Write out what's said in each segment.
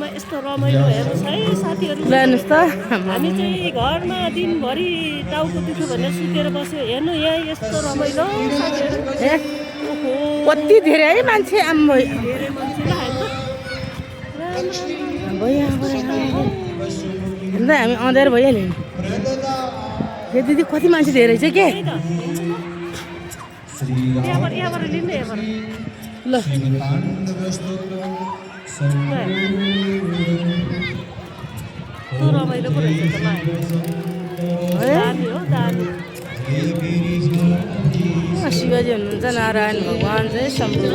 मन्दिरमा यस्तो रमाइलो हेर्नुहोस् है साथीहरू। लानुहोस् त। हामी चाहिँ घरमा दिनभरि टाउको दुख्यो भनेर सुतेर बस्यो, हेर्नु यहाँ यस्तो रमाइलो साथीहरू। ए कति धेरै है मान्छे आम्बो धेरै मान्छे ल हाम्रो हेर्दा हामी अँध्यारो भइहाल्यो नि। ए दिदी कति मान्छे धेरै छ के यहाँबाट लिनु यहाँबाट ल रमाइलो पो रहेछ त दामी हो दामी। शिवजी हुनुहुन्छ, नारायण भगवान् चाहिँ शम्भु।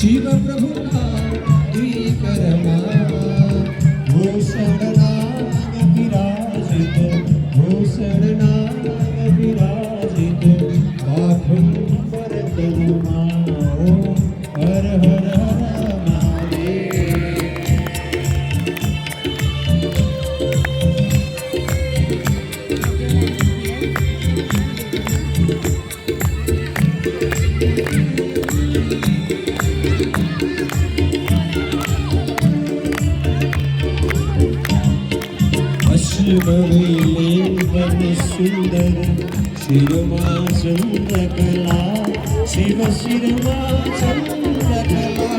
शिव प्रभु करमा भूषणनाग विराजित भूषणनाग विराजित काठुंबर तरुमा हर हर हर महादेव। शिवलिंगन सुंदर शिरमा चंद्रकला शिव शिरमा चंद्रकला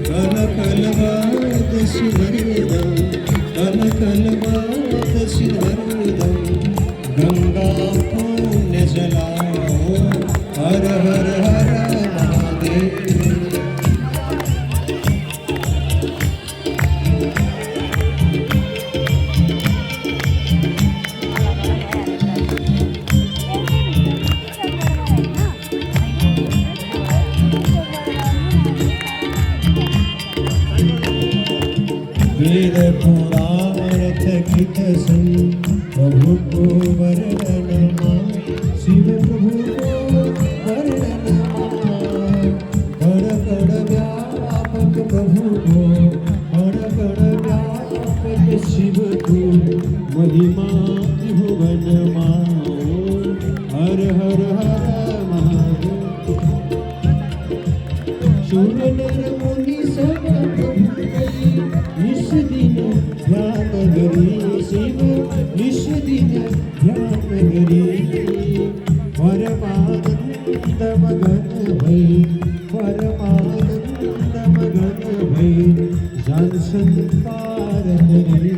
कलकलवाद शिवरदम कलकलवाद शिवरदम गंगा पुण्य जलाओ हर हर हर महादेव। वेद पुराण थकित सन प्रभु को वर्णनमा शिव प्रभु को वर्णनमा कण कण व्यापक प्रभु को कण कण व्यापक शिव को महिमा त्रिभुवनमा हर हर हर महादेव। शूर नर मुनि सब निश दिन ध्यान करी शिव निश दिन ध्यान करी परमानंद मगन भई परमानंद मगन भई जान संसार हरि।